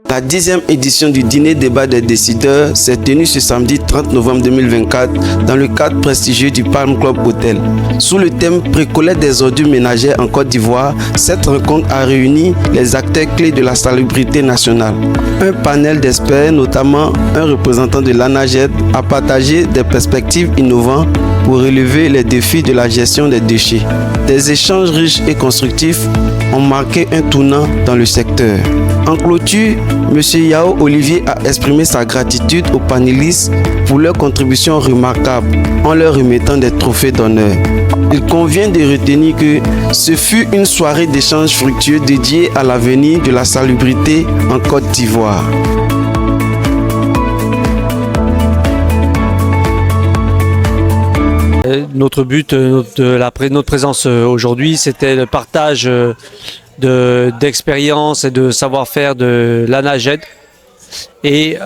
La 10e édition du dîner débat des décideurs s'est tenue ce samedi 30 novembre 2024 dans le cadre prestigieux du Palm Club Hotel. Sous le thème Précollecte des ordures ménagères en Côte d'Ivoire, cette rencontre a réuni les acteurs clés de la salubrité nationale. Un panel d'experts, notamment un représentant de l'ANAGED, a partagé des perspectives innovantes pour relever les défis de la gestion des déchets. Des échanges riches et constructifs ont marqué un tournant dans le secteur. En clôture, M. Yao Olivier a exprimé sa gratitude aux panélistes pour leur contribution remarquable en leur remettant des trophées d'honneur. Il convient de retenir que ce fut une soirée d'échange fructueux dédiée à l'avenir de la salubrité en Côte d'Ivoire. Notre but de notre présence aujourd'hui, c'était le partage d'expérience et de savoir-faire de l'ANAGED et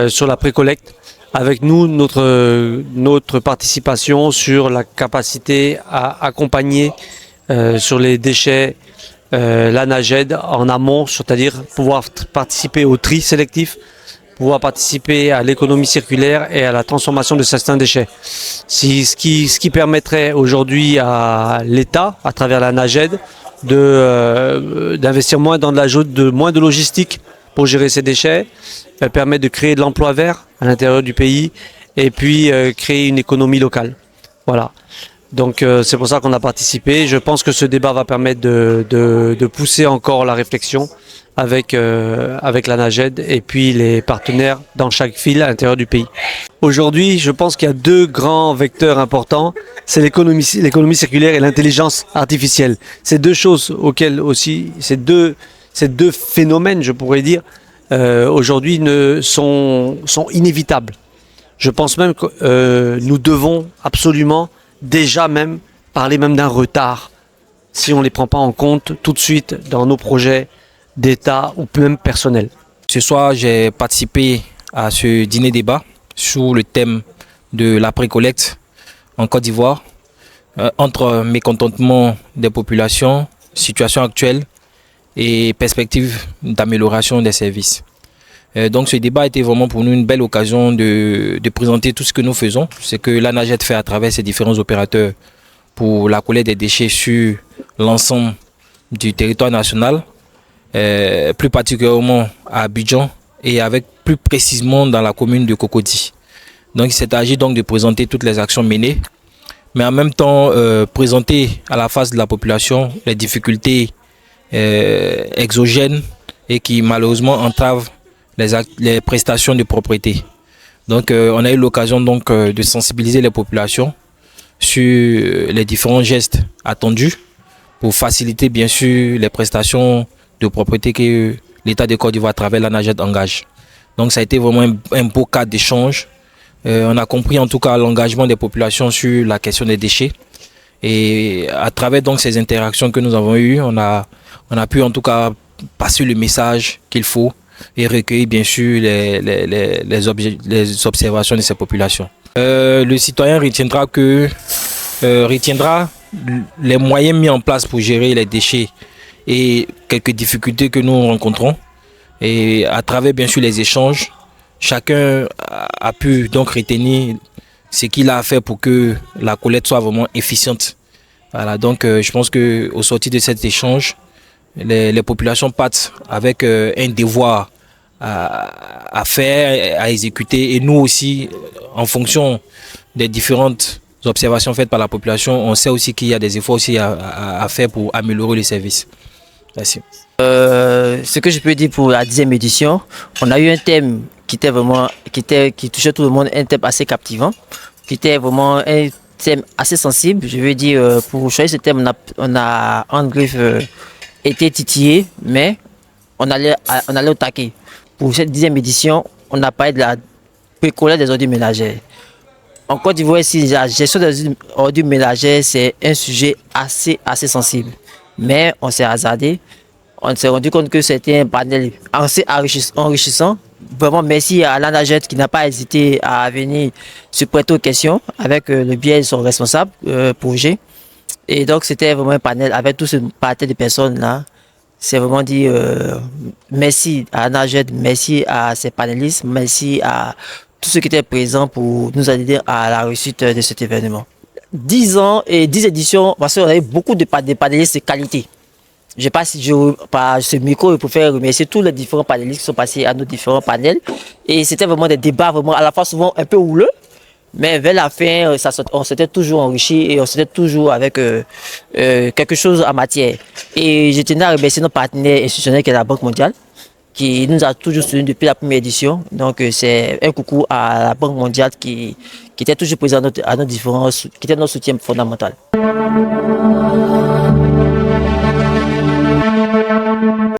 sur la précollecte. Avec nous, notre participation sur la capacité à accompagner sur les déchets l'ANAGED en amont, c'est-à-dire pouvoir participer au tri sélectif, pouvoir participer à l'économie circulaire et à la transformation de certains déchets. Ce qui permettrait aujourd'hui à l'État, à travers l'ANAGED, d'investir moins dans moins de logistique pour gérer ces déchets, permet de créer de l'emploi vert à l'intérieur du pays et puis créer une économie locale. Voilà. Donc c'est pour ça qu'on a participé. Je pense que ce débat va permettre de pousser encore la réflexion avec l'ANAGED et puis les partenaires dans chaque file à l'intérieur du pays. Aujourd'hui, je pense qu'il y a deux grands vecteurs importants, c'est l'économie circulaire et l'intelligence artificielle. Ces deux choses auxquelles aussi, ces deux phénomènes, je pourrais dire, aujourd'hui sont inévitables. Je pense même que nous devons absolument déjà même parler même d'un retard si on ne les prend pas en compte tout de suite dans nos projets d'État ou même personnel. Ce soir, j'ai participé à ce dîner débat sous le thème de la précollecte en Côte d'Ivoire, entre mécontentement des populations, situation actuelle et perspectives d'amélioration des services. Donc ce débat était vraiment pour nous une belle occasion de présenter tout ce que nous faisons, ce que l'ANAGED fait à travers ses différents opérateurs pour la collecte des déchets sur l'ensemble du territoire national, plus particulièrement à Abidjan et avec plus précisément dans la commune de Cocody. Donc il s'est agi donc de présenter toutes les actions menées, mais en même temps présenter à la face de la population les difficultés exogènes et qui malheureusement entravent les prestations de propriété. Donc on a eu l'occasion donc de sensibiliser les populations sur les différents gestes attendus pour faciliter bien sûr les prestations de propriété que l'État de Côte d'Ivoire à travers l'ANAGED engage. Donc ça a été vraiment un beau cadre d'échange. On a compris en tout cas l'engagement des populations sur la question des déchets. Et à travers donc ces interactions que nous avons eues, on a pu en tout cas passer le message qu'il faut et recueillir bien sûr les observations de ces populations. Le citoyen retiendra les moyens mis en place pour gérer les déchets et quelques difficultés que nous rencontrons. Et à travers bien sûr les échanges, chacun a pu donc retenir ce qu'il a à faire pour que la collecte soit vraiment efficiente. Voilà, donc je pense qu'au sortir de cet échange, les populations partent avec un devoir à faire, à exécuter. Et nous aussi, en fonction des différentes observations faites par la population, on sait aussi qu'il y a des efforts aussi à faire pour améliorer les services. Merci. Ce que je peux dire pour la 10e édition, on a eu un thème qui touchait tout le monde, un thème assez captivant, qui était vraiment un thème assez sensible. Je veux dire, pour choisir ce thème, on a en griffe été titillé, mais on allait au taquet. Pour cette 10e édition, on a parlé de la précollecte des ordures ménagères. En Côte d'Ivoire, la gestion des ordures ménagères, c'est un sujet assez sensible. Mais on s'est hasardé. On s'est rendu compte que c'était un panel assez enrichissant. Vraiment, merci à l'ANAGED qui n'a pas hésité à venir se prêter aux questions avec le biais de son responsable projet. Et donc, c'était vraiment un panel avec tout ce panel de personnes-là. C'est vraiment dit merci à Najed, merci à ses panélistes, merci à tous ceux qui étaient présents pour nous aider à la réussite de cet événement. 10 ans et 10 éditions, parce qu'on a eu beaucoup de panélistes de qualité. Je ne sais pas si par ce micro, pour faire remercier tous les différents panélistes qui sont passés à nos différents panels. Et c'était vraiment des débats vraiment à la fois souvent un peu houleux, mais vers la fin, on s'était toujours enrichi et on s'était toujours avec quelque chose en matière. Et je tenais à remercier notre partenaire institutionnel qui est la Banque mondiale, qui nous a toujours soutenus depuis la première édition. Donc c'est un coucou à la Banque mondiale qui était toujours présent à nos différents, qui était notre soutien fondamental.